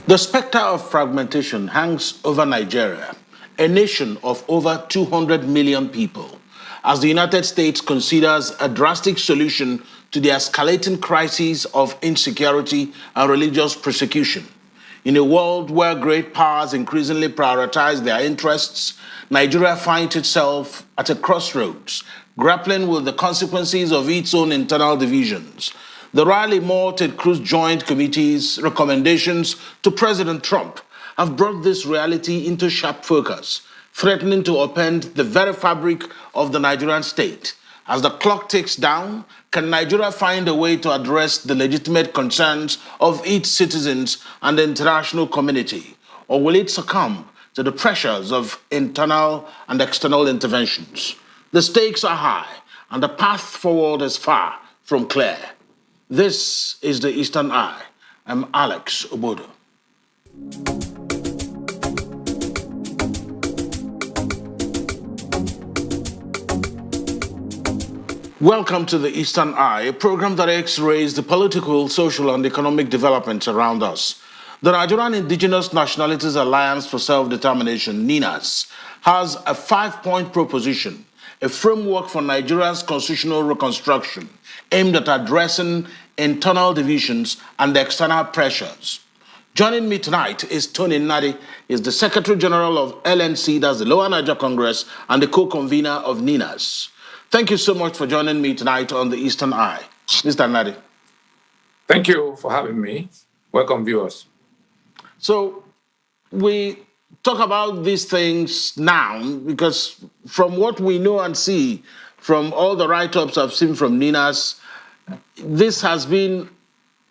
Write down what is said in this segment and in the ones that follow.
The specter of fragmentation hangs over Nigeria, a nation of over 200 million people, as the United States considers a drastic solution to the escalating crises of insecurity and religious persecution. In a world where great powers increasingly prioritize their interests, Nigeria finds itself at a crossroads, grappling with the consequences of its own internal divisions. The Raleigh Malted Cruz Joint Committee's recommendations to President Trump have brought this reality into sharp focus, threatening to upend the very fabric of the Nigerian state. As the clock ticks down, can Nigeria find a way to address the legitimate concerns of its citizens and the international community? Or will it succumb to the pressures of internal and external interventions? The stakes are high, and the path forward is far from clear. This is the Eastern Eye. I'm Alex Obodo. Welcome to the Eastern Eye, a program that X-rays the political, social, and economic developments around us. The Nigerian Indigenous Nationalities Alliance for Self-Determination, NINAS, has a 5-point proposition, a framework for Nigeria's constitutional reconstruction aimed at addressing internal divisions and external pressures. Joining me tonight is Tony Nnadi, is the Secretary General of LNC, that's the Lower Niger Congress, and the co-convener of NINAS. Thank you so much for joining me tonight on the Eastern Eye. Mr. Nnadi. Thank you for having me. Welcome, viewers. So we talk about these things now because from what we know and see, from all the write-ups I've seen from NINAS, this has been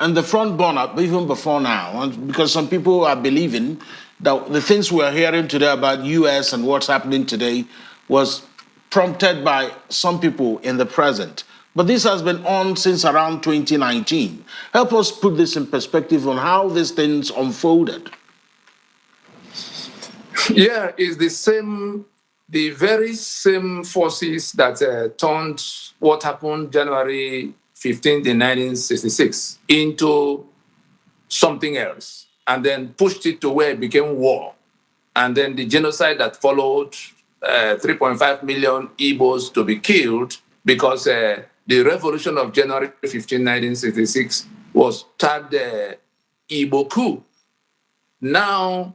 on the front burner even before now, and because some people are believing that the things we're hearing today about US and what's happening today was prompted by some people in the present. But this has been on since around 2019. Help us put this in perspective on how these things unfolded. Yeah, it's the very same forces that turned what happened January 15th in 1966 into something else, and then pushed it to where it became war. And then the genocide that followed, 3.5 million Igbos to be killed because the revolution of January 15, 1966 was tagged Igbo coup. Now,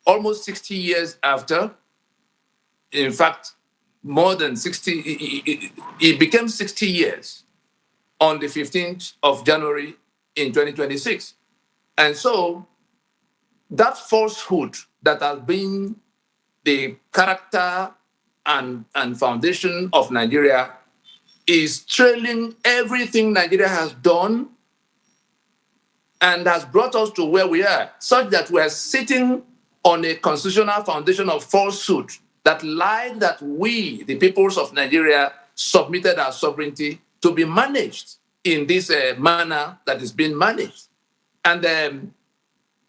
almost 60 years after, in fact, more than 60, it became 60 years on the 15th of January in 2026. And so that falsehood that has been the character and foundation of Nigeria is trailing everything Nigeria has done and has brought us to where we are, such that we are sitting on a constitutional foundation of falsehood that lied that we, the peoples of Nigeria, submitted our sovereignty to be managed in this manner that is being managed. And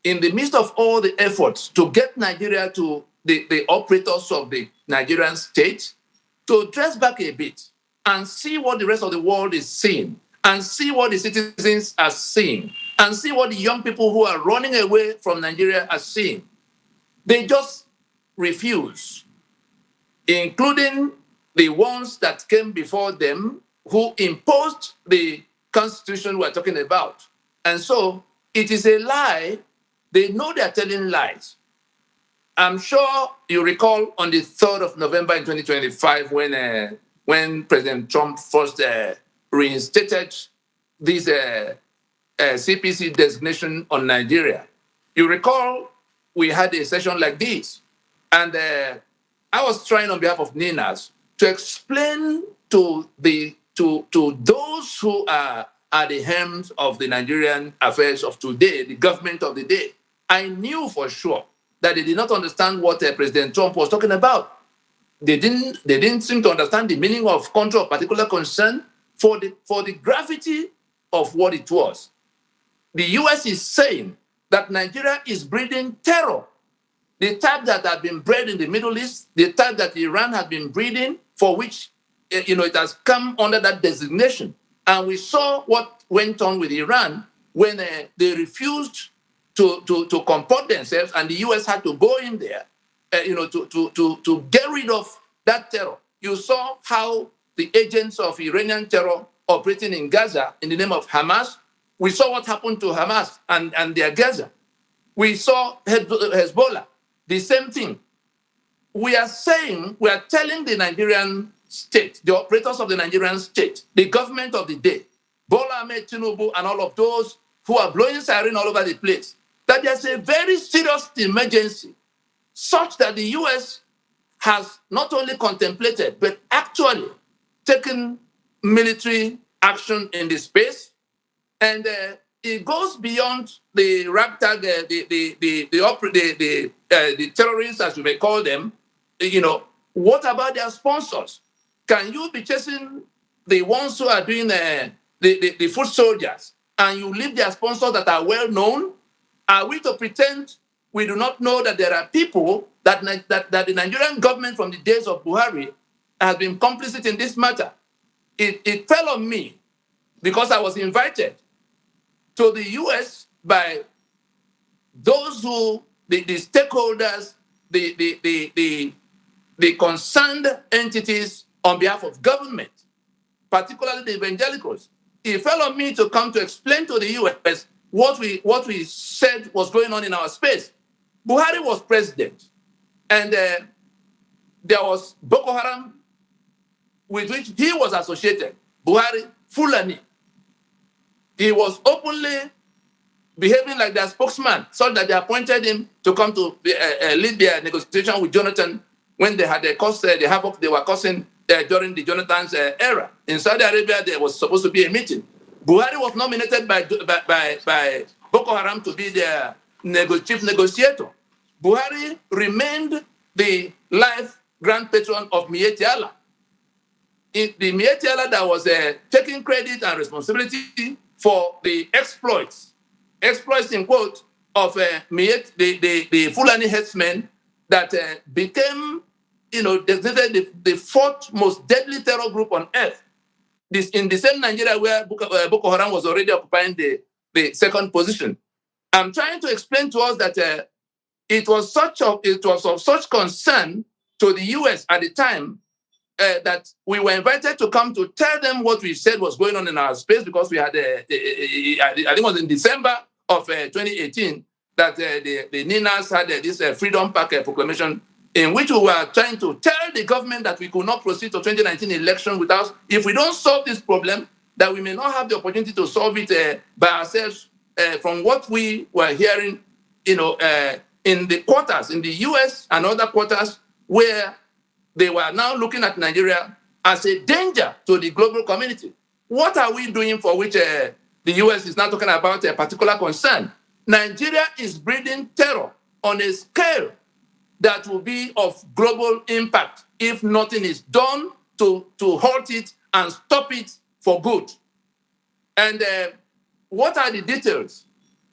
in the midst of all the efforts to get Nigeria to the operators of the Nigerian state to dress back a bit and see what the rest of the world is seeing, and see what the citizens are seeing, and see what the young people who are running away from Nigeria are seeing. They just refuse, including the ones that came before them who imposed the constitution we're talking about. And so it is a lie. They know they're telling lies. I'm sure you recall on the 3rd of November in 2025 when President Trump first reinstated this CPC designation on Nigeria. You recall we had a session like this, and I was trying on behalf of NINAS to explain to those who are at the helms of the Nigerian affairs of today, the government of the day. I knew for sure that they did not understand what President Trump was talking about. They didn't seem to understand the meaning of country of particular concern for the gravity of what it was. The US is saying that Nigeria is breeding terror. The type that had been bred in the Middle East, the type that Iran had been breeding, for which it has come under that designation. And we saw what went on with Iran when they refused to comport themselves, and the US had to go in there, to get rid of that terror. You saw how the agents of Iranian terror operating in Gaza in the name of Hamas. We saw what happened to Hamas and their Gaza. We saw Hezbollah, the same thing. We are telling the Nigerian state, the operators of the Nigerian state, the government of the day, Bola Ahmed Tinubu and all of those who are blowing siren all over the place, that there's a very serious emergency such that the US has not only contemplated, but actually taken military action in the space. And it goes beyond the ragtag, the terrorists, as you may call them. What about their sponsors? Can you be chasing the ones who are doing the foot soldiers, and you leave their sponsors that are well known? Are we to pretend we do not know that there are people that the Nigerian government from the days of Buhari has been complicit in this matter? It fell on me because I was invited to the US by those who, the stakeholders, the concerned entities on behalf of government, particularly the evangelicals. It fell on me to come to explain to the US what we said was going on in our space. Buhari was president, and there was Boko Haram, with which he was associated. Buhari, Fulani. He was openly behaving like their spokesman, so that they appointed him to come to lead their negotiation with Jonathan when they had the havoc they were causing during the Jonathan's era. In Saudi Arabia, there was supposed to be a meeting. Buhari was nominated by Boko Haram to be their chief negotiator. Buhari remained the life grand patron of Miyetti Allah. The Miyetti Allah that was taking credit and responsibility for the exploits in quote, of the Fulani headsmen that became, the fourth most deadly terror group on earth. This in the same Nigeria where Boko Haram was already occupying the second position. I'm trying to explain to us that it was of such concern to the US at the time that we were invited to come to tell them what we said was going on in our space, because we had, I think it was in December of 2018, that the NINAS had this Freedom Park proclamation, in which we were trying to tell the government that we could not proceed to 2019 election without, if we don't solve this problem, that we may not have the opportunity to solve it by ourselves. From what we were hearing, in the quarters, in the US and other quarters, where they were now looking at Nigeria as a danger to the global community. What are we doing for which the US is now talking about a particular concern? Nigeria is breeding terror on a scale that will be of global impact if nothing is done to halt it and stop it for good. And what are the details?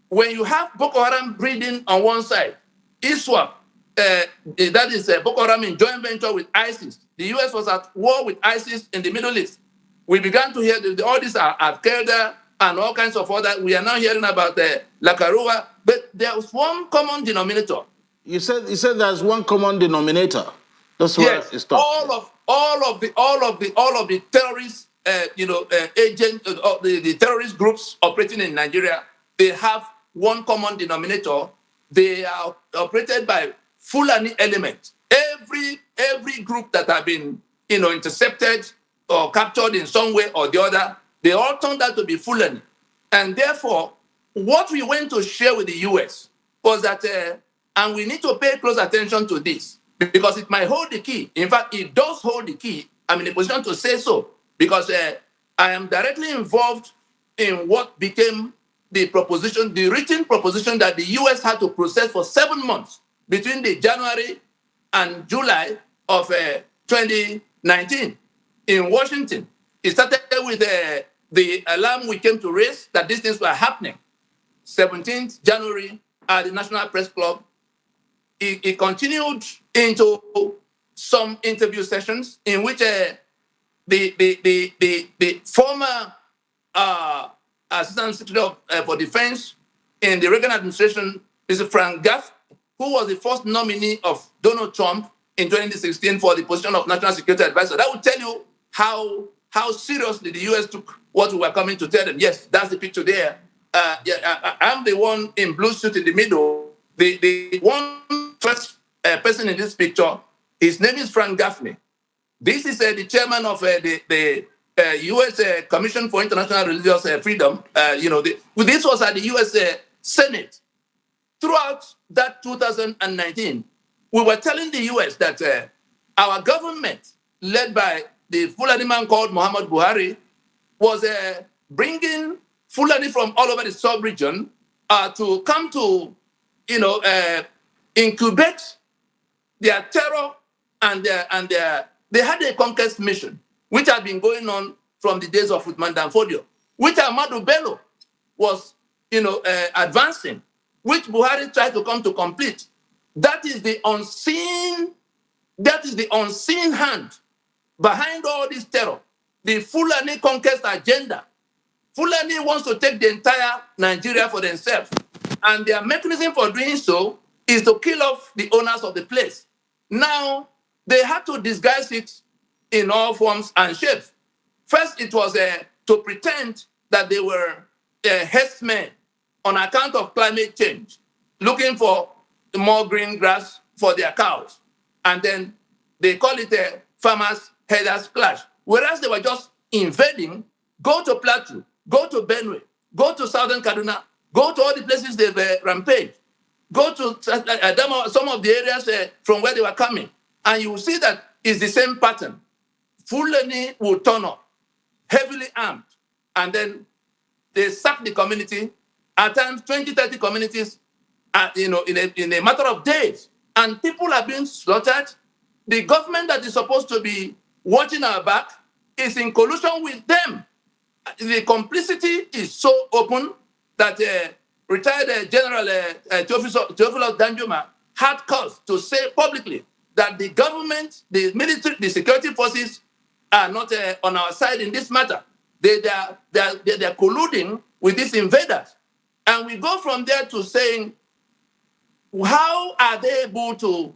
When you have Boko Haram breeding on one side, ISWAP, that is Boko Haram in joint venture with ISIS. The US was at war with ISIS in the Middle East. We began to hear all these are Al-Qaeda and all kinds of other. We are now hearing about Lakarua, but there's one common denominator. You said there's one common denominator. That's where yes, it stopped. all of the terrorist agents, the terrorist groups operating in Nigeria, they have one common denominator. They are operated by Fulani elements. Every group that have been intercepted or captured in some way or the other, they all turned out to be Fulani. And therefore, what we went to share with the US was that, and we need to pay close attention to this, because it might hold the key. In fact, it does hold the key. I'm in a position to say so, because I am directly involved in what became the proposition, the written proposition that the US had to process for 7 months between the January and July of 2019 in Washington. It started with the alarm we came to raise that these things were happening. 17th January at the National Press Club. It continued into some interview sessions in which the former Assistant Secretary for Defense in the Reagan administration, Mr. Frank Gaff, who was the first nominee of Donald Trump in 2016 for the position of National Security Advisor. That would tell you how seriously the U.S. took what we were coming to tell them. Yes, that's the picture there. I'm the one in blue suit in the middle. The one first person in this picture, his name is Frank Gaffney. This is the chairman of the U.S. Commission for International Religious Freedom. This was at the U.S. Senate. Throughout that 2019, we were telling the U.S. that our government, led by the Fulani man called Muhammad Buhari, was bringing Fulani from all over the sub-region to come to, incubate their terror and they had a conquest mission, which had been going on from the days of Uthman Danfodio, which Ahmadu Bello was, advancing, which Buhari tried to come to complete. That is the unseen hand behind all this terror, the Fulani conquest agenda. Fulani wants to take the entire Nigeria for themselves. And their mechanism for doing so is to kill off the owners of the place. Now, they had to disguise it in all forms and shapes. First, it was to pretend that they were herdsmen on account of climate change, looking for more green grass for their cows. And then they call it a farmers' herders' clash. Whereas they were just invading, go to Plateau, go to Benue, go to Southern Kaduna, go to all the places they've rampaged, go to some of the areas from where they were coming, and you will see that it's the same pattern. Fulani will turn up, heavily armed, and then they sack the community, at times 20, 30 communities, in a matter of days. And people are being slaughtered. The government that is supposed to be watching our back is in collusion with them. The complicity is so open that retired General Theophilus Danjuma had cause to say publicly that the government, the military, the security forces are not on our side in this matter. They are colluding with these invaders. And we go from there to saying, how are they able to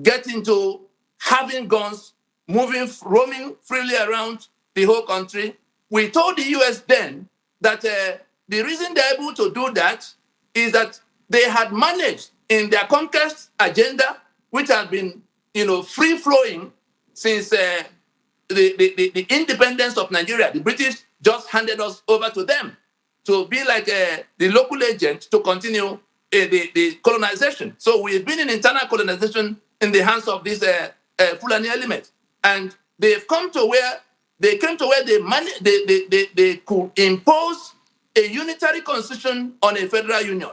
get into having guns, roaming freely around the whole country? We told the US then that the reason they're able to do that is that they had managed in their conquest agenda, which had been, free-flowing since the independence of Nigeria. The British just handed us over to them to be like the local agent to continue the colonization. So we've been in internal colonization in the hands of these Fulani elements. And they've come to where they could impose a unitary constitution on a federal union.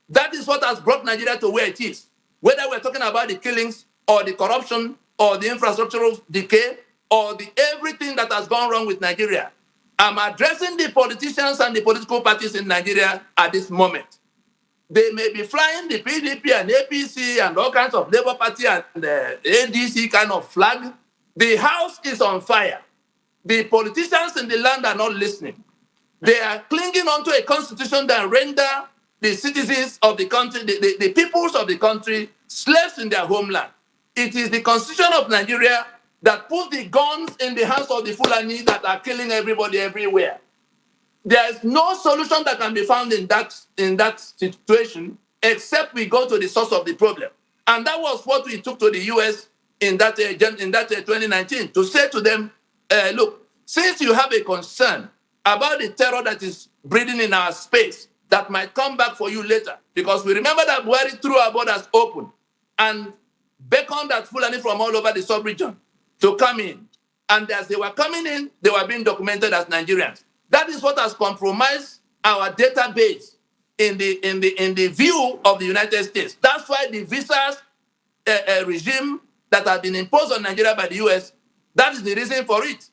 That is what has brought Nigeria to where it is. Whether we're talking about the killings or the corruption or the infrastructural decay or everything that has gone wrong with Nigeria, I'm addressing the politicians and the political parties in Nigeria at this moment. They may be flying the PDP and APC and all kinds of Labour Party and the ADC kind of flag. The house is on fire. The politicians in the land are not listening. They are clinging onto a constitution that render the citizens of the country, the peoples of the country, slaves in their homeland. It is the constitution of Nigeria that puts the guns in the hands of the Fulani that are killing everybody everywhere. There is no solution that can be found in that situation except we go to the source of the problem. And that was what we took to the US in that 2019 to say to them, look, since you have a concern about the terror that is breeding in our space that might come back for you later, because we remember that Buhari threw our borders open and beckoned at Fulani from all over the sub-region to come in. And as they were coming in, they were being documented as Nigerians. That is what has compromised our database in the view of the United States. That's why the visas regime that has been imposed on Nigeria by the US, that is the reason for it.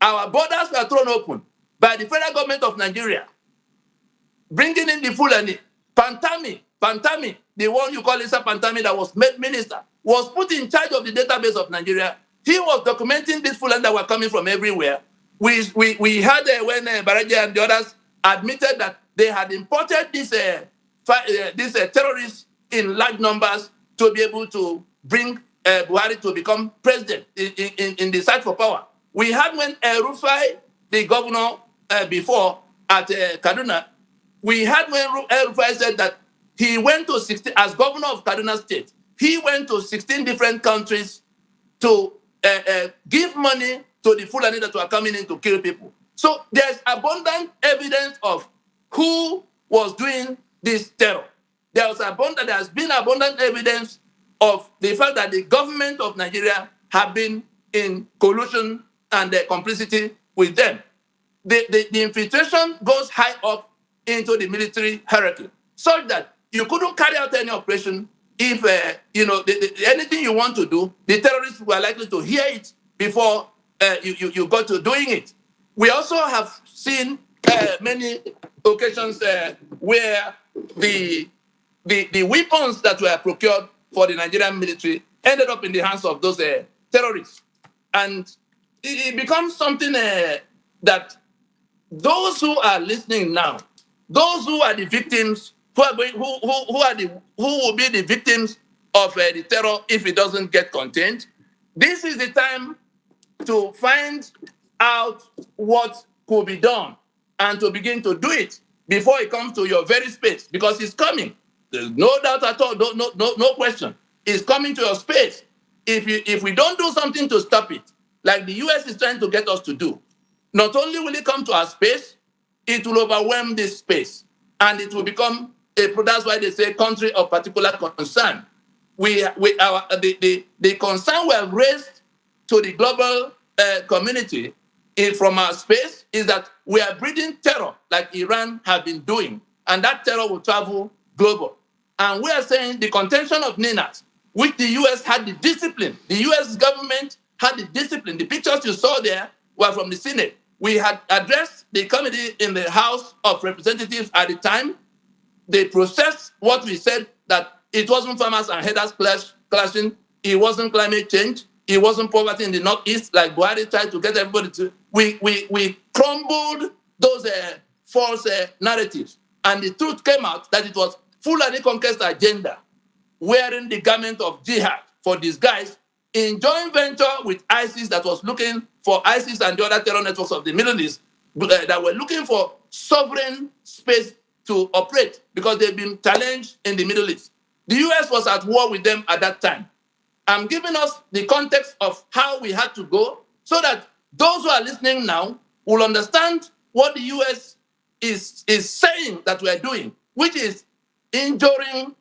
Our borders were thrown open by the federal government of Nigeria, bringing in the Fulani. Pantami, the one you call Issa Pantami that was made minister, was put in charge of the database of Nigeria. He was documenting these Fulani that were coming from everywhere. We had when Baraja and the others admitted that they had imported these terrorists in large numbers to be able to bring Buhari to become president in the fight for power. We had when Rufai, the governor before at Kaduna, we had when Rufai said that he went to 16, as governor of Kaduna State, he went to 16 different countries to give money to the Fulani that were coming in to kill people. So there's abundant evidence of who was doing this terror. There has been abundant evidence of the fact that the government of Nigeria have been in collusion and complicity with them. The infiltration goes high up into the military hierarchy, such that you couldn't carry out any operation if anything you want to do, the terrorists were likely to hear it before you got to doing it. We also have seen many occasions where the weapons that were procured for the Nigerian military ended up in the hands of those terrorists, and it becomes something that those who are listening now, those who are the victims, who will be the victims of the terror if it doesn't get contained, this is the time to find out what could be done and to begin to do it before it comes to your very space, because it's coming. There's no doubt at all, no question. It's coming to your space. If we don't do something to stop it, like the US is trying to get us to do, not only will it come to our space, it will overwhelm this space, and it will become that's why they say country of particular concern. The concern we have raised to the global community from our space is that we are breeding terror like Iran have been doing, and that terror will travel global. And we are saying the contention of NINAS, which the US had the discipline, the US government had the discipline. The pictures you saw there were from the Senate. We had addressed the committee in the House of Representatives at the time. They processed what we said, that it wasn't farmers and headers clashing, it wasn't climate change, it wasn't poverty in the Northeast, like Buhari tried to get everybody to. We crumbled those false narratives. And the truth came out that it was Fulani conquest agenda, wearing the garment of jihad for disguise, in joint venture with ISIS, that was looking for ISIS and the other terror networks of the Middle East that were looking for sovereign space to operate because they've been challenged in the Middle East. The US was at war with them at that time. I'm giving us the context of how we had to go so that those who are listening now will understand what the US is saying that we're doing, which is injuring,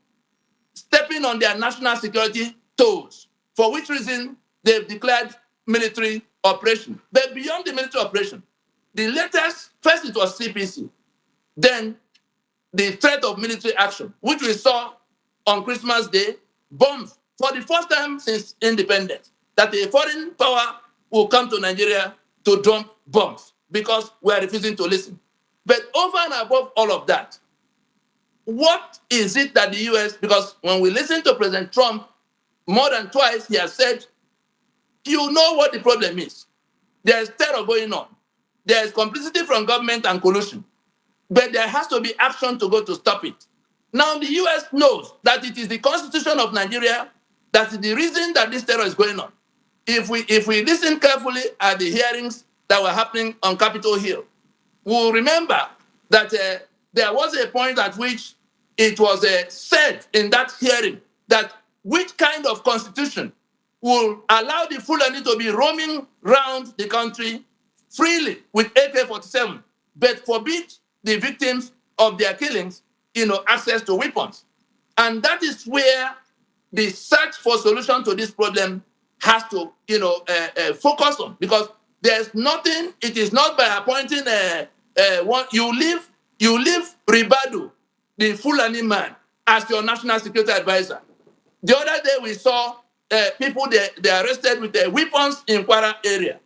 stepping on their national security toes, for which reason they've declared military operation. But beyond the military operation, the latest, first it was CPC, then the threat of military action, which we saw on Christmas Day, bombs for the first time since independence, that a foreign power will come to Nigeria to drop bombs because we are refusing to listen. But over and above all of that, what is it that the US, because when we listen to President Trump, more than twice, he has said, you know what the problem is. There's terror going on. There's complicity from government and collusion. But there has to be action to go to stop it. Now, the US knows that it is the Constitution of Nigeria that is the reason that this terror is going on. If we listen carefully at the hearings that were happening on Capitol Hill, we'll remember that there was a point at which it was said in that hearing that which kind of constitution will allow the Fulani to be roaming around the country freely with AK-47, but forbid the victims of their killings, access to weapons. And that is where the search for solution to this problem has to, focus on, because there's nothing. It is not by appointing one. You leave Ribadu, the Fulani man, as your national security advisor. The other day we saw people they arrested with weapons in Kwara area.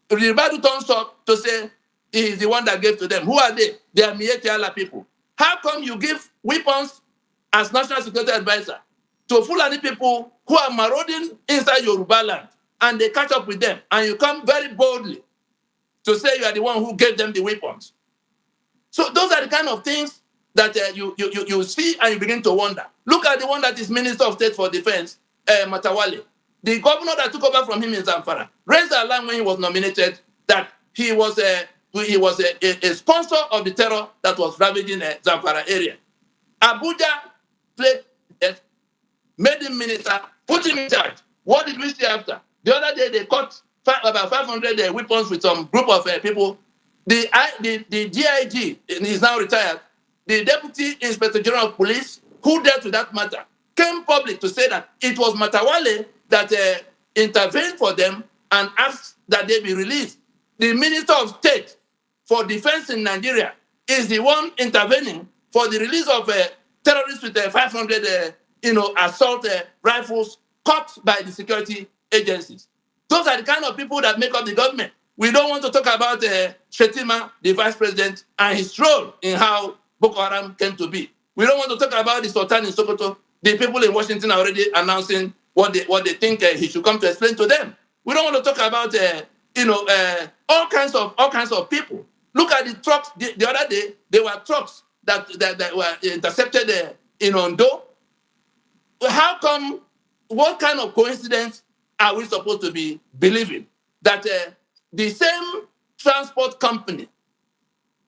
Ribadu turns up to say he is the one that gave to them. Who are they? They are Mietiala people. How come you give weapons as national security advisor to Fulani people who are marauding inside Yoruba land, and they catch up with them, and you come very boldly to say you are the one who gave them the weapons? So those are the kind of things that you see and you begin to wonder. Look at the one that is Minister of State for Defense, Matawale. The governor that took over from him in Zamfara raised the alarm when he was nominated that he was a sponsor of the terror that was ravaging the Zamfara area. Abuja played, made him minister, put him in charge. What did we see after? The other day they caught about 500 weapons with some group of people. The DIG is now retired. The Deputy Inspector General of Police, who dealt with that matter, came public to say that it was Matawale that intervened for them and asked that they be released. The Minister of State for Defense in Nigeria is the one intervening for the release of terrorists with 500 assault rifles caught by the security agencies. Those are the kind of people that make up the government. We don't want to talk about Shetima, the vice president, and his role in how Boko Haram came to be. We don't want to talk about the Sultan in Sokoto. The people in Washington are already announcing what they think he should come to explain to them. We don't want to talk about all kinds of people. Look at the trucks. The other day, there were trucks that were intercepted in Ondo. How come? What kind of coincidence are we supposed to be believing that the same transport company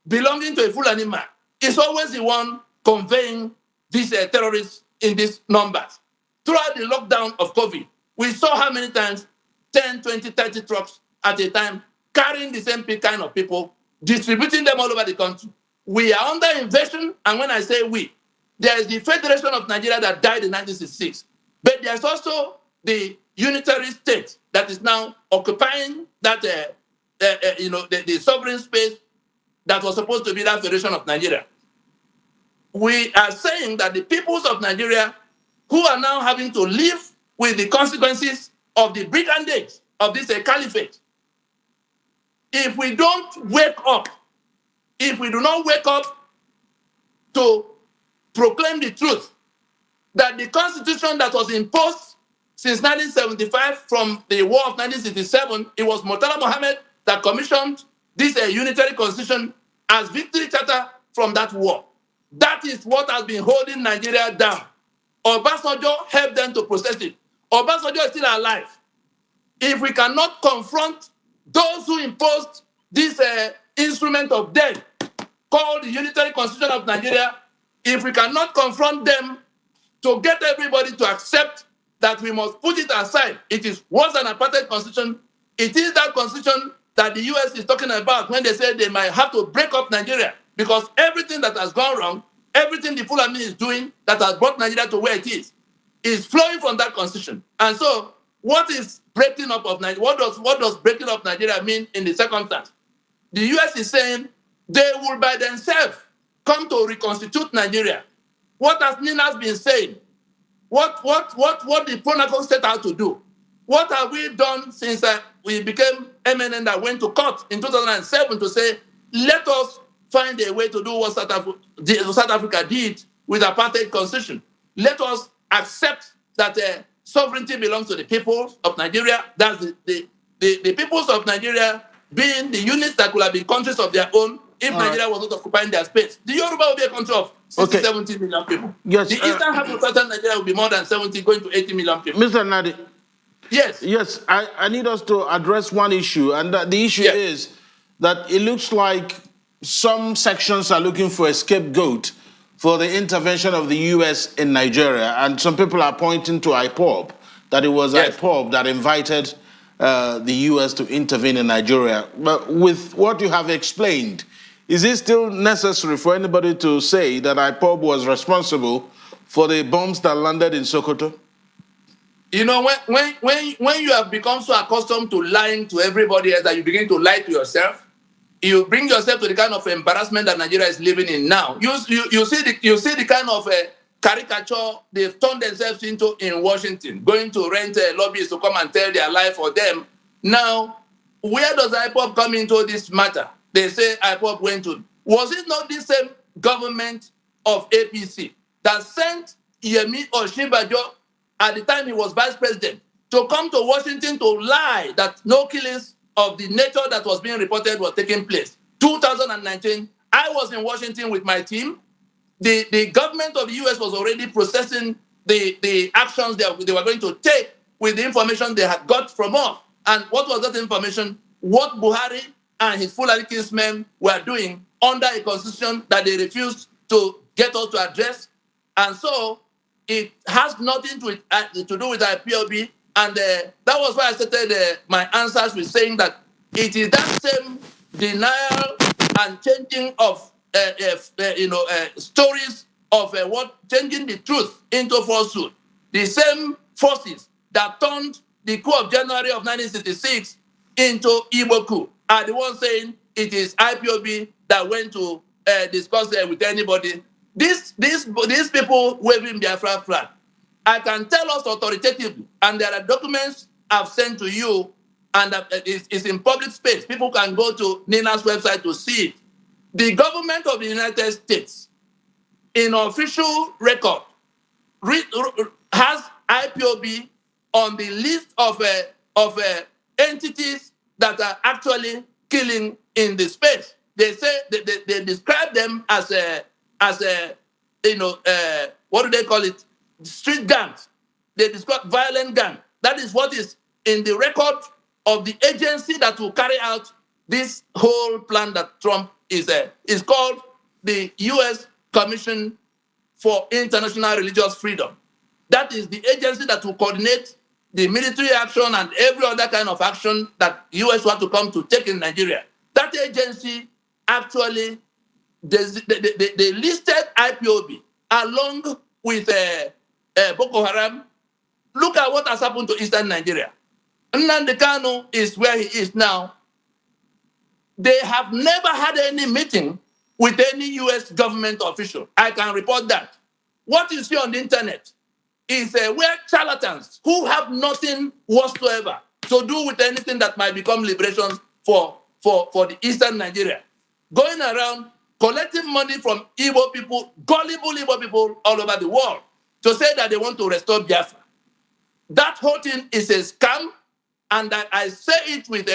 belonging to a Fulani man is always the one conveying these terrorists in these numbers? Throughout the lockdown of COVID, we saw how many times 10, 20, 30 trucks at a time carrying the same kind of people, distributing them all over the country. We are under invasion, and when I say we, there is the Federation of Nigeria that died in 1966, but there's also the unitary state that is now occupying that the sovereign space that was supposed to be that Federation of Nigeria. We are saying that the peoples of Nigeria who are now having to live with the consequences of the brigandage of this caliphate, if we don't wake up, if we do not wake up to proclaim the truth that the constitution that was imposed since 1975 from the war of 1967, it was Murtala Mohammed that commissioned this unitary constitution as victory charter from that war. That is what has been holding Nigeria down. Obasanjo helped them to process it. Obasanjo is still alive. If we cannot confront those who imposed this instrument of death called the Unitary Constitution of Nigeria, if we cannot confront them to get everybody to accept that we must put it aside, it is worse than apartheid constitution. It is that constitution that the US is talking about when they say they might have to break up Nigeria, because everything that has gone wrong, everything the Fulani is doing that has brought Nigeria to where it is flowing from that constitution. And so, what is breaking up of Nigeria? What does breaking up Nigeria mean in the circumstance? The US is saying they will by themselves come to reconstitute Nigeria. What has NINAS been saying? What did Pronaco set out to do? What have we done since we became MNN that went to court in 2007 to say, let us find a way to do what South Africa did with apartheid constitution. Let us accept that sovereignty belongs to the people of Nigeria. That's the peoples of Nigeria being the units that could have been countries of their own if Nigeria was not occupying their space. The Yoruba will be a country of 60, 70 million people. Yes, the eastern half of southern Nigeria will be more than 70, going to 80 million people. Mr. Nadi. Yes. Yes, I need us to address one issue, and the issue is that it looks like some sections are looking for a scapegoat for the intervention of the US in Nigeria, and some people are pointing to IPOB, that it was IPOB that invited the US to intervene in Nigeria. But with what you have explained, is it still necessary for anybody to say that IPOB was responsible for the bombs that landed in Sokoto? You know, when you have become so accustomed to lying to everybody else that you begin to lie to yourself, you bring yourself to the kind of embarrassment that Nigeria is living in now. You see the kind of caricature they've turned themselves into in Washington, going to rent lobbyists to come and tell their lie for them. Now, where does IPOB come into this matter? They say IPOB went to. Was it not the same government of APC that sent Yemi Osinbajo at the time he was vice president to come to Washington to lie that no killings of the nature that was being reported was taking place? 2019, I was in Washington with my team. The government of the US was already processing the actions they were going to take with the information they had got from us. And what was that information? What Buhari and his Fulani kinsmen were doing under a constitution that they refused to get us to address. And so it has nothing to do with IPOB. And that was why I started my answers with saying that it is that same denial and changing of stories of changing the truth into falsehood. The same forces that turned the coup of January of 1966 into Igbo coup are the ones saying it is IPOB that went to discuss with anybody. These people waving Biafra flag, I can tell us authoritatively, and there are documents I've sent to you, and it's in public space. People can go to NINAS website to see it. The government of the United States, in official record, has IPOB on the list of entities that are actually killing in the space. They say they describe them as what do they call it? Street gangs. They describe violent gang. That is what is in the record of the agency that will carry out this whole plan that Trump is called the U.S. Commission for International Religious Freedom. That is the agency that will coordinate the military action and every other kind of action that U.S. want to come to take in Nigeria. That agency actually, they listed IPOB along with Boko Haram. Look at what has happened to Eastern Nigeria. Nnamdi Kanu is where he is now. They have never had any meeting with any U.S. government official. I can report that. What you see on the internet is where charlatans who have nothing whatsoever to do with anything that might become liberation for the Eastern Nigeria, going around collecting money from Igbo people, gullible Igbo people all over the world, to say that they want to restore Biafra. That whole thing is a scam, and I say it with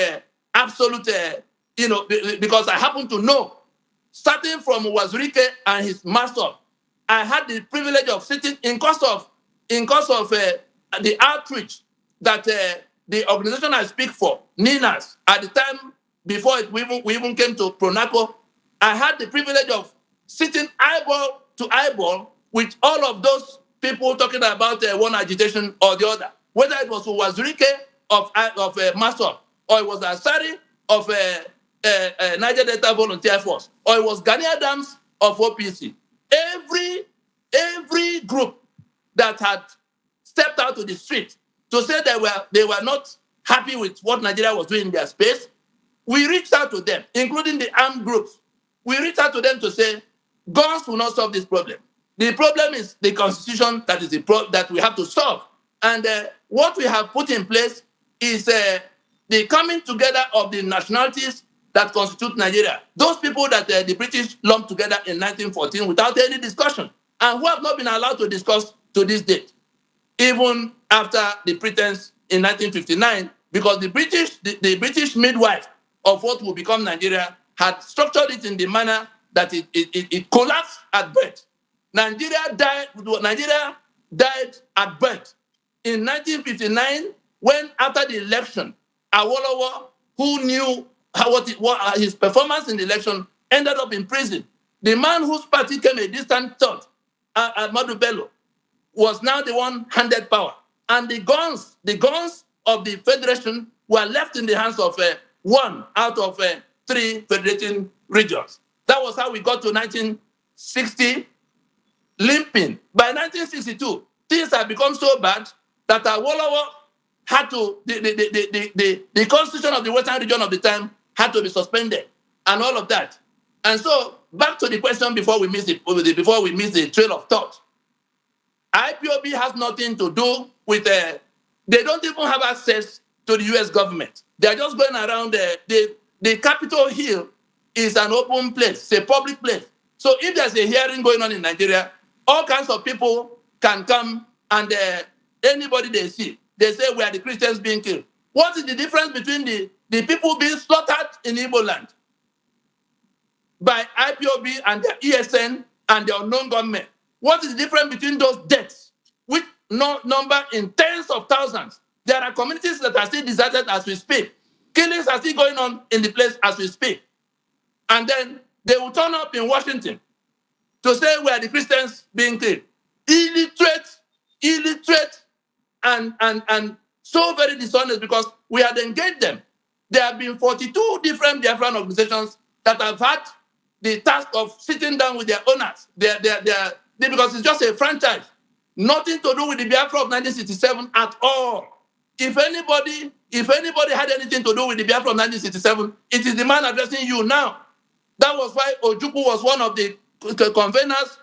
absolute, because I happen to know, starting from Wazirike and his master, I had the privilege of sitting in course of the outreach that the organization I speak for, NINAS, at the time before we even came to Pronaco, I had the privilege of sitting eyeball to eyeball with all of those people talking about one agitation or the other, whether it was Wazirike of Master, or it was Asari of Niger Delta Volunteer Force, or it was Gani Adams of OPC. Every group that had stepped out to the street to say they were not happy with what Nigeria was doing in their space, we reached out to them, including the armed groups. We reached out to them to say, guns will not solve this problem. The problem is the constitution that is that we have to solve. And what we have put in place is the coming together of the nationalities that constitute Nigeria. Those people that the British lumped together in 1914 without any discussion, and who have not been allowed to discuss to this date, even after the pretense in 1959, because the British midwife of what will become Nigeria had structured it in the manner that it collapsed at birth. Nigeria died at birth in 1959, when after the election, Awolowo, who knew what his performance in the election, ended up in prison. The man whose party came a distant third, Ahmadu Bello, was now the one handed power. And the guns of the federation were left in the hands of one out of 3 federating regions. That was how we got to 1960, limping. By 1962, things had become so bad that Awolowo had to, the constitution of the Western region of the time had to be suspended and all of that. And so, back to the question before we miss the trail of thought. IPOB has nothing to do with, they don't even have access to the US government. They are just going around the Capitol Hill is an open place, it's a public place. So if there's a hearing going on in Nigeria, all kinds of people can come, and anybody they see, they say we are the Christians being killed. What is the difference between the people being slaughtered in Igbo land by IPOB and their ESN and the unknown government. What is the difference between those deaths, which number in tens of thousands? There are communities that are still deserted as we speak. Killings are still going on in the place as we speak. And then they will turn up in Washington to say we are the Christians being killed. Illiterate, and so very dishonest, because we had engaged them. There have been 42 different Biafran organizations that have had the task of sitting down with their owners, because it's just a franchise. Nothing to do with the Biafra of 1967 at all. If anybody had anything to do with the Biafra of 1967, it is the man addressing you now. That was why Ojukwu was one of the conveners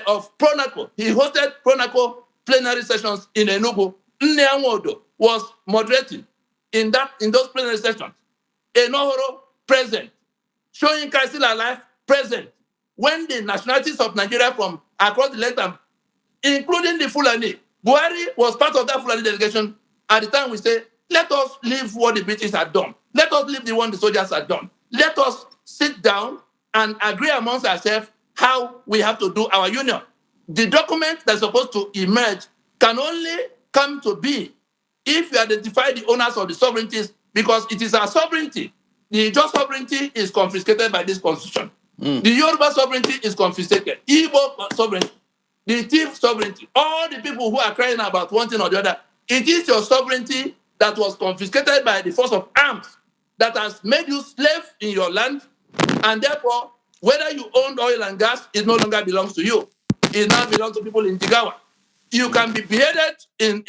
of Pronaco. He hosted Pronaco plenary sessions in Enugu. Nneamodo was moderating in those plenary sessions. Enohoro, present. Soyinka still alive, present. When the nationalities of Nigeria from across the length, including the Fulani, Buhari was part of that Fulani delegation. At the time we say, let us leave what the British had done. Let us leave the one the soldiers had done. Let us sit down and agree amongst ourselves how we have to do our union. The document that's supposed to emerge can only come to be if you identify the owners of the sovereignties, because it is our sovereignty. The Ijaw sovereignty is confiscated by this constitution. The Yoruba sovereignty is confiscated. Igbo sovereignty, the Tiv sovereignty, all the people who are crying about one thing or the other, it is your sovereignty that was confiscated by the force of arms that has made you slave in your land, and therefore, whether you own oil and gas, it no longer belongs to you. It now belongs to people in Jigawa. You can be beheaded in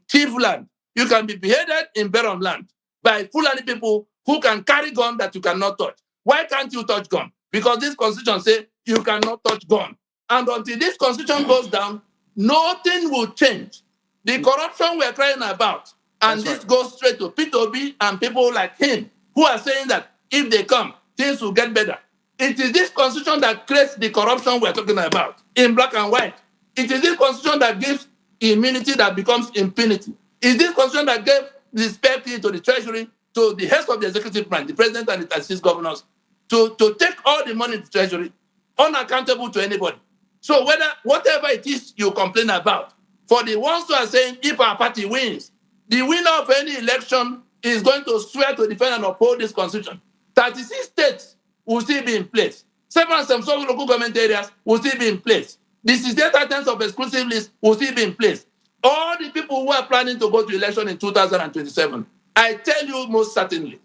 Tiv land. You can be beheaded in Berom land by Fulani people who can carry gun that you cannot touch. Why can't you touch gun? Because this constitution says you cannot touch gun. And until this constitution goes down, nothing will change. The corruption we're crying about, and this goes straight to P2B and people like him who are saying that if they come, things will get better. It is this constitution that creates the corruption we're talking about in black and white. It is this constitution that gives immunity that becomes impunity. It's this constitution that gave respect to the treasury, to the heads of the executive branch, the president and the assist governors, to take all the money to the treasury, unaccountable to anybody. So whatever it is you complain about, for the ones who are saying if our party wins, the winner of any election is going to swear to defend and uphold this constitution. 36 states will still be in place. 7 and 7 local government areas will still be in place. The 68 items of exclusive list will still be in place. All the people who are planning to go to election in 2027, I tell you most certainly,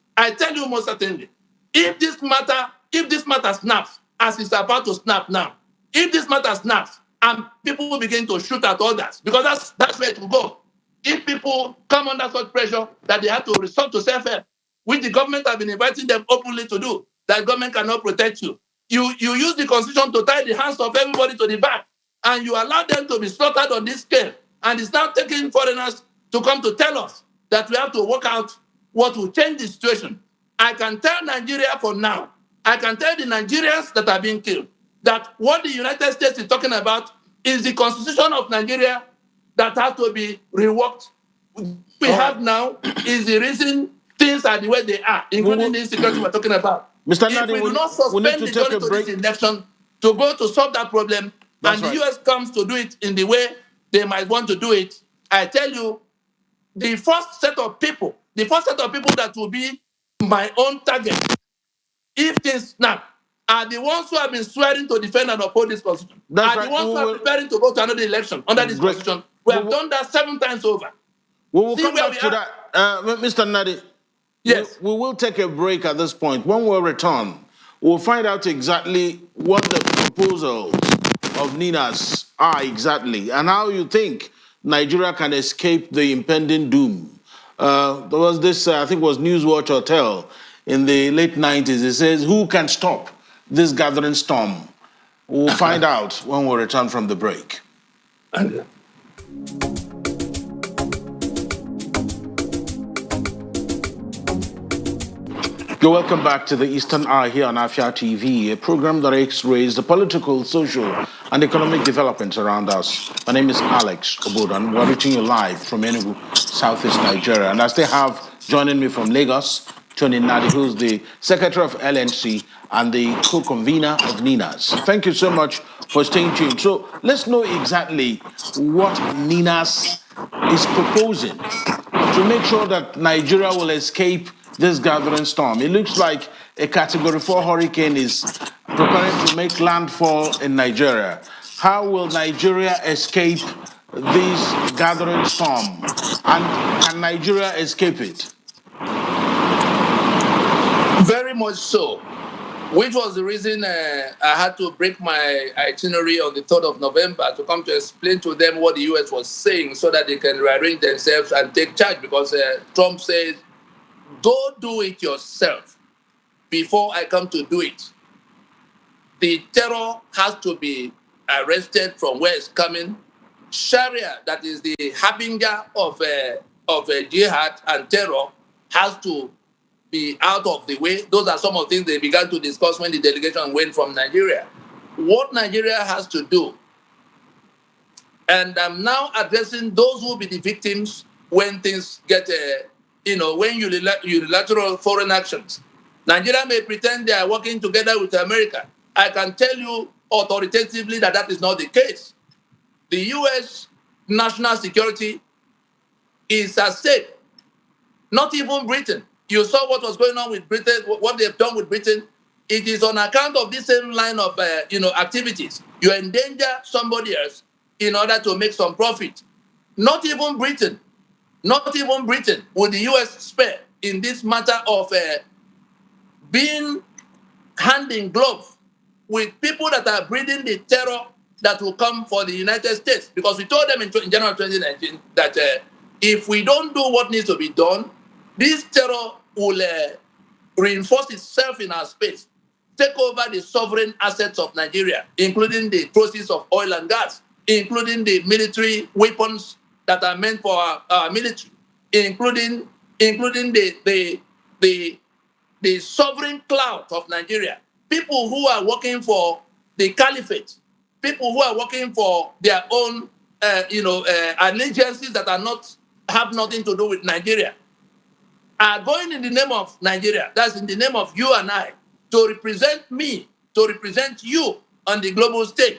if this matter snaps, as it's about to snap now, if this matter snaps and people will begin to shoot at others, because that's where it will go. If people come under such pressure that they have to resort to self-help, which the government have been inviting them openly to do, that government cannot protect you. You use the constitution to tie the hands of everybody to the back, and you allow them to be slaughtered on this scale. And it's now taking foreigners to come to tell us that we have to work out what will change the situation. I can tell Nigeria for now, I can tell the Nigerians that are being killed, that what the United States is talking about is the constitution of Nigeria that has to be reworked. We have now is the reason things are the way they are, including the insecurity we're talking about. Mr. If we do not suspend the journey to this election to go to solve that problem, and the US comes to do it in the way they might want to do it, I tell you, the first set of people that will be my own target, if things snap, are the ones who have been swearing to defend and uphold this constitution. The ones who are preparing to go to another election under this constitution. We have done that 7 times over. We will come back to that. Mr. Nadi, yes. We will take a break at this point. When we return, we'll find out exactly what the proposals of NINAS are exactly, and how you think Nigeria can escape the impending doom. There was this, I think it was Newswatch Hotel in the late 90s. It says, who can stop this gathering storm? We'll find out when we return from the break. You're welcome back to the Eastern Eye here on Afia TV, a program that x-rays the political, social, and economic developments around us. My name is Alex Obodan. We're reaching you live from Enugu, Southeast Nigeria. And I still have joining me from Lagos, Tony Nadi, who's the Secretary of LNC and the co-convener of NINAS. Thank you so much for staying tuned. So let's know exactly what NINAS is proposing to make sure that Nigeria will escape this gathering storm. It looks like a Category 4 hurricane is preparing to make landfall in Nigeria. How will Nigeria escape this gathering storm? And can Nigeria escape it? Very much so, which was the reason I had to break my itinerary on the 3rd of November to come to explain to them what the US was saying so that they can rearrange themselves and take charge, because Trump says, go do it yourself before I come to do it. The terror has to be arrested from where it's coming. Sharia, that is the harbinger of jihad and terror, has to be out of the way. Those are some of the things they began to discuss when the delegation went from Nigeria. What Nigeria has to do, and I'm now addressing those who will be the victims when things get, when unilateral foreign actions. Nigeria may pretend they are working together with America. I can tell you authoritatively that that is not the case. The US national security is at stake. Not even Britain. You saw what was going on with Britain, what they've done with Britain. It is on account of this same line of activities. You endanger somebody else in order to make some profit. Not even Britain would the US spare in this matter of being hand in glove with people that are breeding the terror that will come for the United States. Because we told them in January 2019 that if we don't do what needs to be done, this terror will reinforce itself in our space, take over the sovereign assets of Nigeria, including the proceeds of oil and gas, including the military weapons that are meant for our military, including the sovereign clout of Nigeria. People who are working for the caliphate, people who are working for their own allegiances that have nothing to do with Nigeria, are going in the name of Nigeria, that's in the name of you and I, to represent me, to represent you on the global stage.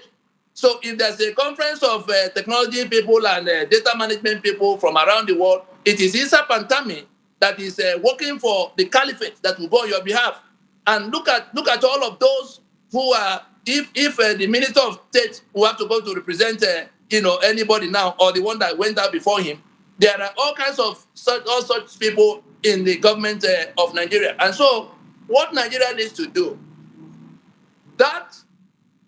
So if there's a conference of technology people and data management people from around the world, it is Issa Pantami that is working for the caliphate that will go on your behalf. And look at all of those who are, if the Minister of State who have to go to represent anybody now, or the one that went out before him, there are all kinds of all such people in the government of Nigeria. And so what Nigeria needs to do, that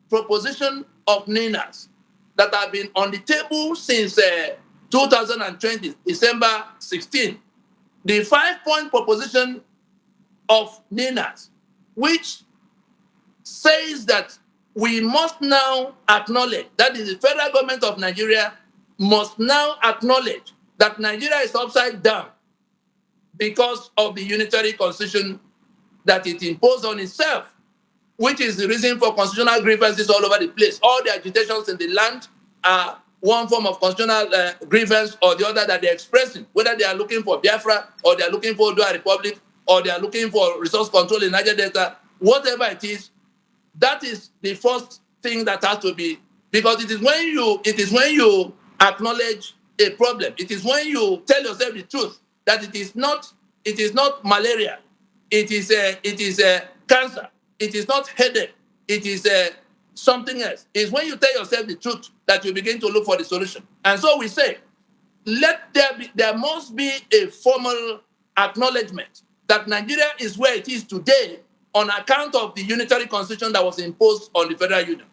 proposition of NINAS that have been on the table since 2020, December 16, the 5-point proposition of NINAS, which says that we must now acknowledge, that is, the federal government of Nigeria must now acknowledge that Nigeria is upside down because of the unitary constitution that it imposed on itself, which is the reason for constitutional grievances all over the place. All the agitations in the land are one form of constitutional grievance or the other that they're expressing, whether they are looking for Biafra or they are looking for Odua Republic or they are looking for resource control in Niger Delta, whatever it is, that is the first thing that has to be, because it is when you acknowledge a problem, it is when you tell yourself the truth that it is not malaria, it is cancer, it is not headache, it is something else. It's when you tell yourself the truth that you begin to look for the solution. And so we say, there must be a formal acknowledgement that Nigeria is where it is today on account of the unitary constitution that was imposed on the federal union.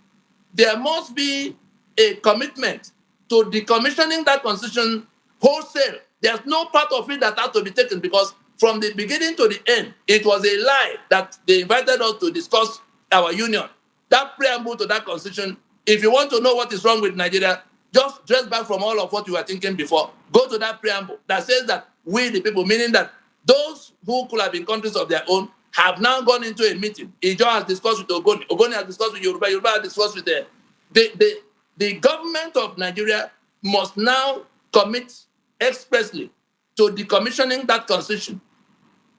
There must be a commitment to decommissioning that constitution wholesale. There's no part of it that has to be taken, because from the beginning to the end, it was a lie that they invited us to discuss our union. That preamble to that constitution, if you want to know what is wrong with Nigeria, just dress back from all of what you were thinking before. Go to that preamble that says that we, the people, meaning that those who could have been countries of their own, have now gone into a meeting. Ijo has discussed with Ogoni. Ogoni has discussed with Yoruba. Yoruba has discussed with the government of Nigeria must now commit expressly to decommissioning that constitution.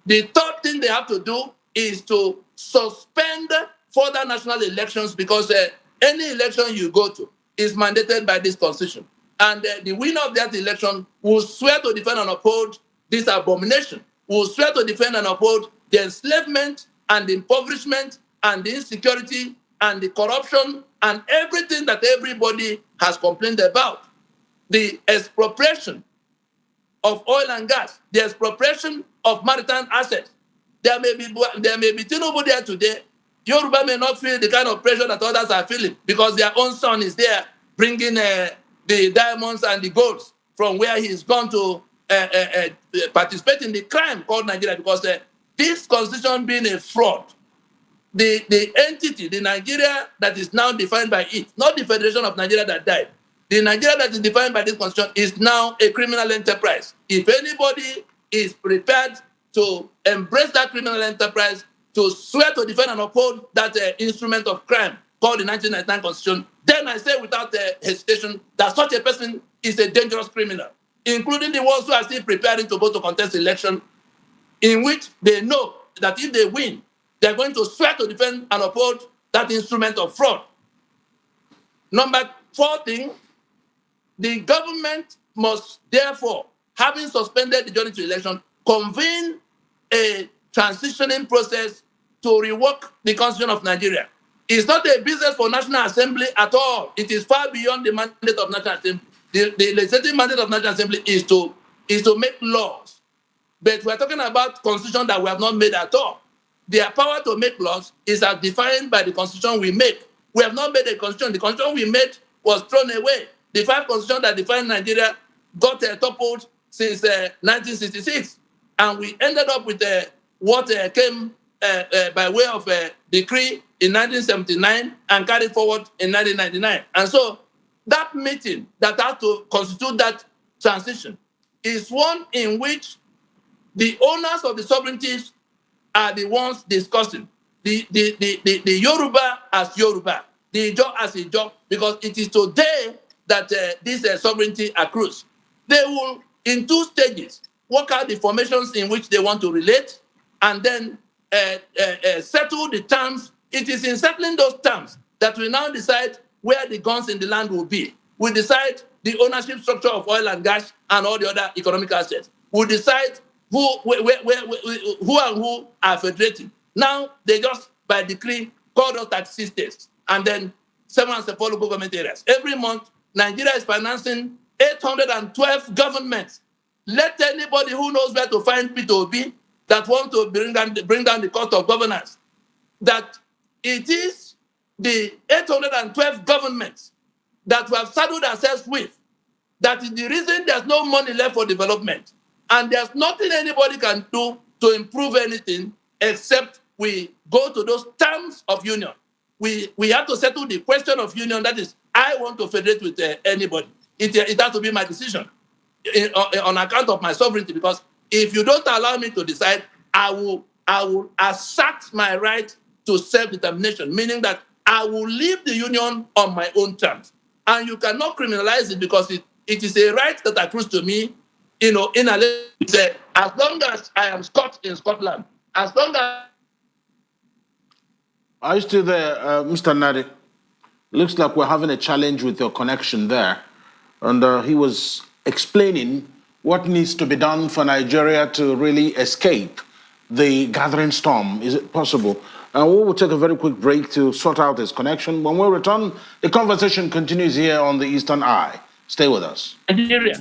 The third third thing they have to do is to suspend further national elections, because any election you go to is mandated by this constitution. And the winner of that election will swear to defend and uphold this abomination, will swear to defend and uphold the enslavement and the impoverishment and the insecurity and the corruption and everything that everybody has complained about. The expropriation of oil and gas, the expropriation of maritime assets. There may be Tinubu there today. Yoruba may not feel the kind of pressure that others are feeling because their own son is there bringing the diamonds and the golds from where he's gone to participate in the crime called Nigeria, because this constitution being a fraud, the entity, the Nigeria that is now defined by it, not the Federation of Nigeria that died, the Nigeria that is defined by this constitution is now a criminal enterprise. If anybody is prepared to embrace that criminal enterprise, to swear to defend and uphold that instrument of crime called the 1999 Constitution, then I say without hesitation that such a person is a dangerous criminal, including the ones who are still preparing to go to contest election, in which they know that if they win, they're going to swear to defend and uphold that instrument of fraud. Number 4 thing, the government must therefore, having suspended the journey to election, convene a transitioning process to rework the Constitution of Nigeria. It's not a business for National Assembly at all. It is far beyond the mandate of National Assembly. The legislative mandate of National Assembly is to make laws. But we're talking about constitution that we have not made at all. Their power to make laws is as defined by the constitution we make. We have not made a constitution. The constitution we made was thrown away. The 5 constitutions that define Nigeria got toppled since 1966. And we ended up with what came by way of a decree in 1979 and carried forward in 1999. And so that meeting that has to constitute that transition is one in which the owners of the sovereignties are the ones discussing. The Yoruba as Yoruba, the Ijo as Ijo, because it is today that this sovereignty accrues. They will, in 2 stages, work out the formations in which they want to relate, and then settle the terms. It is in settling those terms that we now decide where the guns in the land will be. We decide the ownership structure of oil and gas and all the other economic assets. We decide who and who are federating. Now, they just, by decree, call those 36 states, and then 7 and 4 local government areas. Every month, Nigeria is financing 812 governments. Let anybody who knows where to find P2B that want to bring down the cost of governance, that it is the 812 governments that we have saddled ourselves with, that is the reason there's no money left for development. And there's nothing anybody can do to improve anything except we go to those terms of union. We have to settle the question of union. That is, I want to federate with anybody. It has to be my decision on account of my sovereignty, because if you don't allow me to decide, I will assert my right to self-determination, meaning that I will leave the union on my own terms. And you cannot criminalize it, because it is a right that accrues to me, in a as long as I am Scot in Scotland, as long as... Are you still there, Mr. Nadi? Looks like we're having a challenge with your connection there. And he was explaining what needs to be done for Nigeria to really escape the gathering storm. Is it possible? We will take a very quick break to sort out his connection. When we return, the conversation continues here on the Eastern Eye. Stay with us. Nigeria.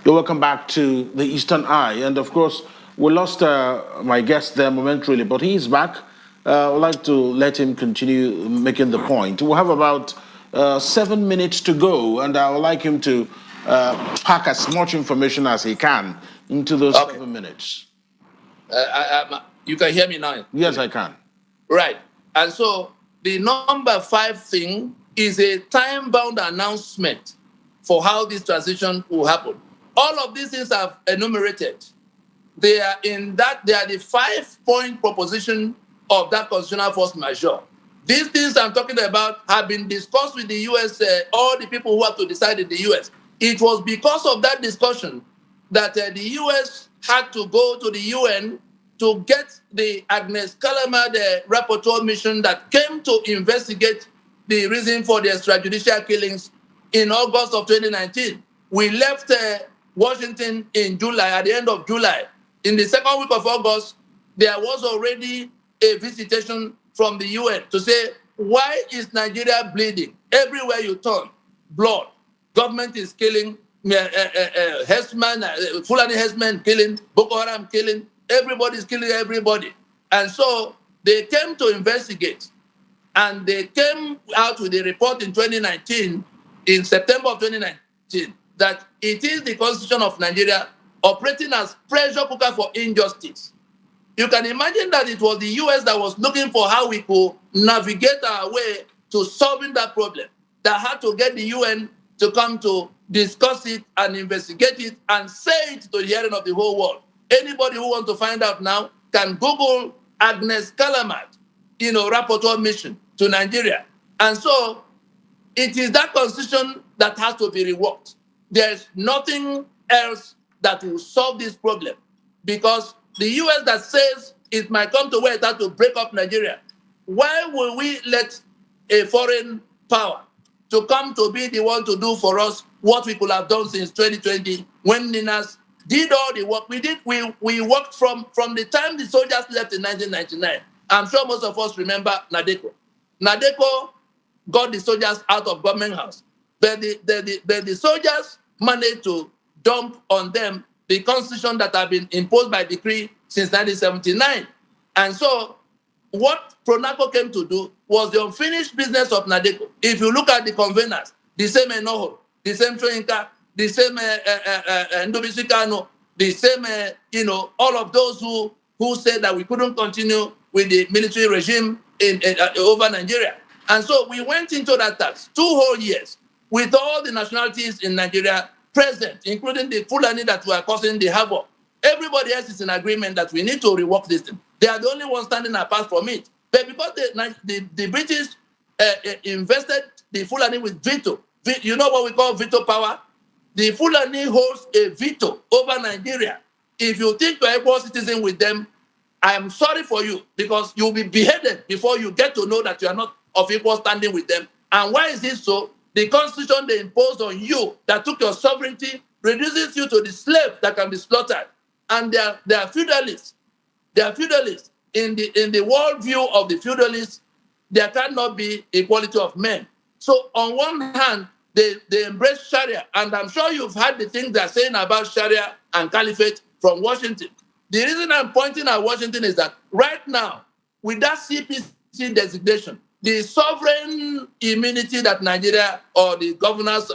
You're welcome back to the Eastern Eye. And of course, we lost my guest there momentarily, but he's back. I'd like to let him continue making the point. We'll have about 7 minutes to go, and I would like him to pack as much information as he can into those 7 minutes. You can hear me now? Yes, I can. Right. And so the number 5 thing is a time-bound announcement for how this transition will happen. All of these things I've enumerated. They are the 5-point proposition of that constitutional force majeure. These things I'm talking about have been discussed with the U.S., all the people who have to decide in the U.S. It was because of that discussion that the US had to go to the UN to get the Agnes Calama, the rapporteur mission that came to investigate the reason for the extrajudicial killings in August of 2019. We left Washington in July, at the end of July. In the second week of August, there was already a visitation from the UN to say, why is Nigeria bleeding? Everywhere you turn, blood. Government is killing, herdsmen, Fulani herdsmen killing, Boko Haram killing, everybody is killing everybody. And so they came to investigate. And they came out with a report in 2019, in September of 2019, that it is the Constitution of Nigeria operating as pressure cooker for injustice. You can imagine that it was the US that was looking for how we could navigate our way to solving that problem, that had to get the UN to come to discuss it and investigate it and say it to the hearing of the whole world. Anybody who wants to find out now can Google Agnes Calamat, rapporteur mission to Nigeria. And so it is that constitution that has to be reworked. There's nothing else that will solve this problem, because the US that says it might come to where it has to break up Nigeria, why will we let a foreign power to come to be the one to do for us what we could have done since 2020 when NINAS did all the work we did? We worked from the time the soldiers left in 1999. I'm sure most of us remember Nadeko. Nadeko got the soldiers out of government house, but the soldiers managed to dump on them the constitution that had been imposed by decree since 1979. And so what Pronaco came to do was the unfinished business of Nadeko. If you look at the conveners, the same Enoho, the same Choinka, the same Ndobisikano, the same, all of those who said that we couldn't continue with the military regime over Nigeria. And so we went into that tax 2 whole years with all the nationalities in Nigeria present, including the Fulani that were causing the havoc. Everybody else is in agreement that we need to rework this thing. They are the only ones standing apart from it. But because the British invested the Fulani with veto, you know what we call veto power? The Fulani holds a veto over Nigeria. If you think you're equal citizen with them, I am sorry for you, because you'll be beheaded before you get to know that you are not of equal standing with them. And why is this so? The constitution they imposed on you that took your sovereignty reduces you to the slave that can be slaughtered. And they are feudalists. They are feudalists. In the world view of the feudalists, there cannot be equality of men. So on one hand, they embrace Sharia. And I'm sure you've heard the things they're saying about Sharia and Caliphate from Washington. The reason I'm pointing at Washington is that right now, with that CPC designation, the sovereign immunity that Nigeria or the governance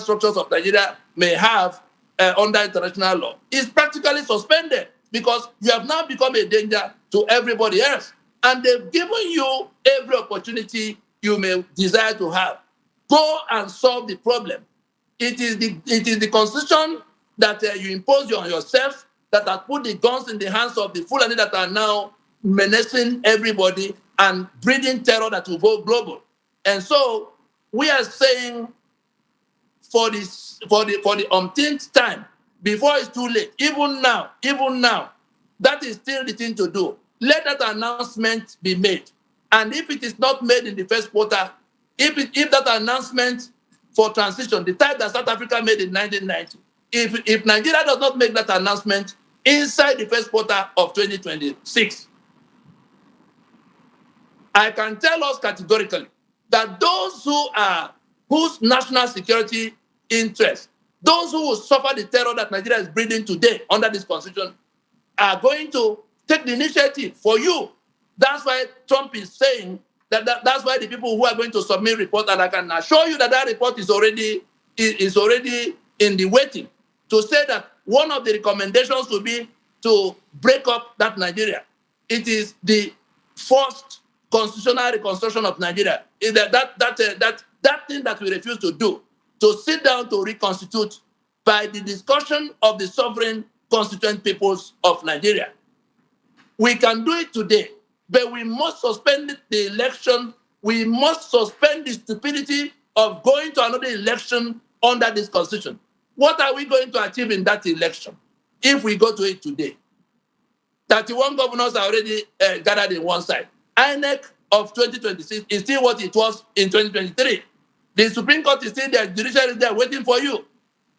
structures of Nigeria may have under international law is practically suspended, because you have now become a danger to everybody else. And they've given you every opportunity you may desire to have. Go and solve the problem. It is the constitution that you impose on yourself that has put the guns in the hands of the Fulani that are now menacing everybody and breeding terror that will go global. And so we are saying for the umpteenth time, before it's too late, even now, that is still the thing to do. Let that announcement be made. And if it is not made in the first quarter, if that announcement for transition, the type that South Africa made in 1990, if Nigeria does not make that announcement inside the first quarter of 2026, I can tell us categorically that whose national security interests, those who will suffer the terror that Nigeria is breathing today under this constitution, are going to take the initiative for you. That's why Trump is saying that's why the people who are going to submit report, and I can assure you that report is already in the waiting, to say that one of the recommendations will be to break up that Nigeria. It is the first constitutional reconstruction of Nigeria. That thing that we refuse to do, to sit down to reconstitute by the discussion of the sovereign constituent peoples of Nigeria. We can do it today, but we must suspend the election. We must suspend the stupidity of going to another election under this constitution. What are we going to achieve in that election if we go to it today? 31 governors are already gathered in one side. INEC of 2026 is still what it was in 2023. The Supreme Court is still there, the judiciary is there waiting for you.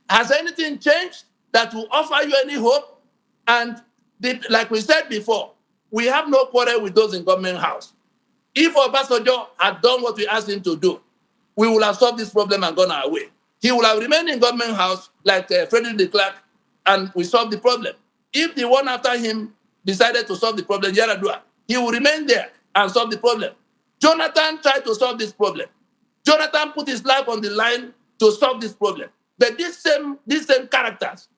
Has anything changed that will offer you any hope? And like we said before, we have no quarrel with those in government house. If Obasanjo had done what we asked him to do, we would have solved this problem and gone our way. He would have remained in government house like Frederick de Klerk, and we solved the problem. If the one after him decided to solve the problem, Yaradua, he will remain there and solve the problem. Jonathan tried to solve this problem. Jonathan put his life on the line to solve this problem. But these same characters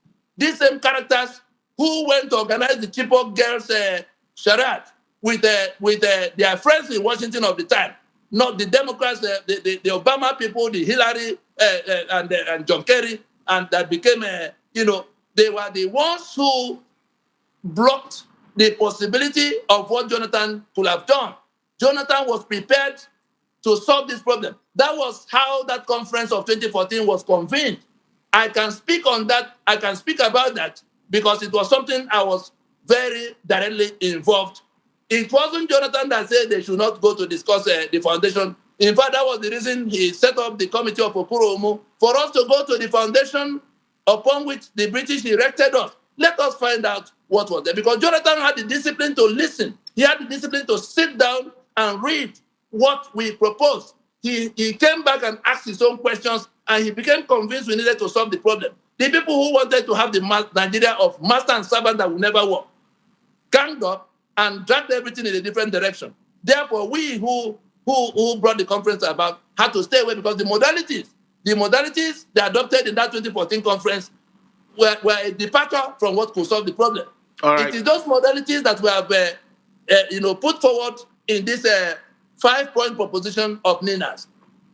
who went to organize the Chibok girls' charade with their friends in Washington of the time, not the Democrats, the Obama people, the Hillary and John Kerry, and that became, they were the ones who blocked the possibility of what Jonathan could have done. Jonathan was prepared to solve this problem. That was how that conference of 2014 was convened. I can speak on that. I can speak about that because it was something I was very directly involved. It wasn't Jonathan that said they should not go to discuss the foundation. In fact, that was the reason he set up the committee of Okurumu for us to go to the foundation upon which the British erected us. Let us find out what was there. Because Jonathan had the discipline to listen. He had the discipline to sit down and read what we proposed. He came back and asked his own questions, and he became convinced we needed to solve the problem. The people who wanted to have the Nigeria of master and servant that will never work ganged up and dragged everything in a different direction. Therefore, we who brought the conference about had to stay away because the modalities they adopted in that 2014 conference were a departure from what could solve the problem. All right. It is those modalities that we have put forward in this 5-point proposition of NINAS.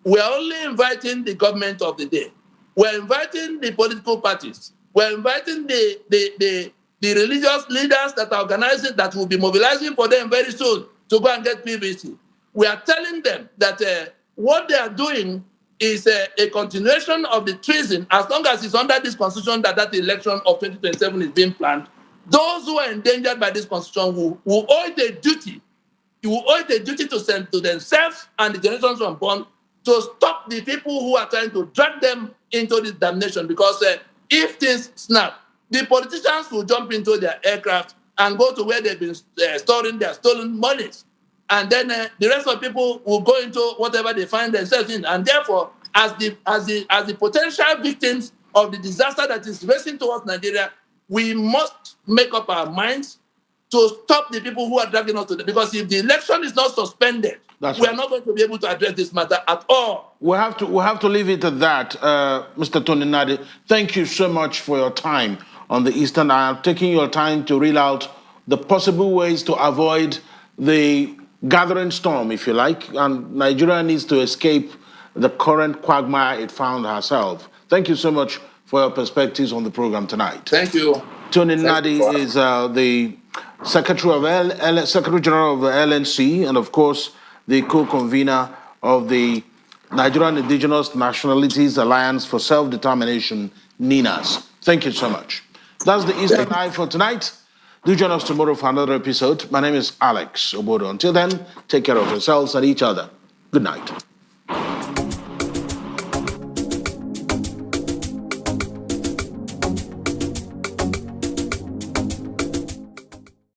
We are only inviting the government of the day. We're inviting the political parties. We're inviting the religious leaders that are organizing, that will be mobilizing for them very soon to go and get PVC. We are telling them that what they are doing is a continuation of the treason as long as it's under this constitution that election of 2027 is being planned. Those who are endangered by this constitution will owe it a duty. You will owe it a duty to send to themselves and the generations unborn to stop the people who are trying to drag them into this damnation. Because if things snap, the politicians will jump into their aircraft and go to where they've been storing their stolen monies. And then the rest of people will go into whatever they find themselves in. And therefore, as the potential victims of the disaster that is racing towards Nigeria, we must make up our minds to stop the people who are dragging us to them. Because if the election is not suspended, we are not going to be able to address this matter at all. We have to leave it at that. Mr. Tony Nadi, thank you so much for your time on the Eastern. I am taking your time to reel out the possible ways to avoid the gathering storm, if you like, and Nigeria needs to escape the current quagmire it found herself. Thank you so much for your perspectives on the program tonight. Thank you. Tony Nadi is the Secretary General of the LNC and, of course, the co-convener of the Nigerian Indigenous Nationalities Alliance for Self-Determination, NINAS. Thank you so much. That's the Eastern Eye for tonight. Do join us tomorrow for another episode. My name is Alex Obodo. Until then, take care of yourselves and each other. Good night.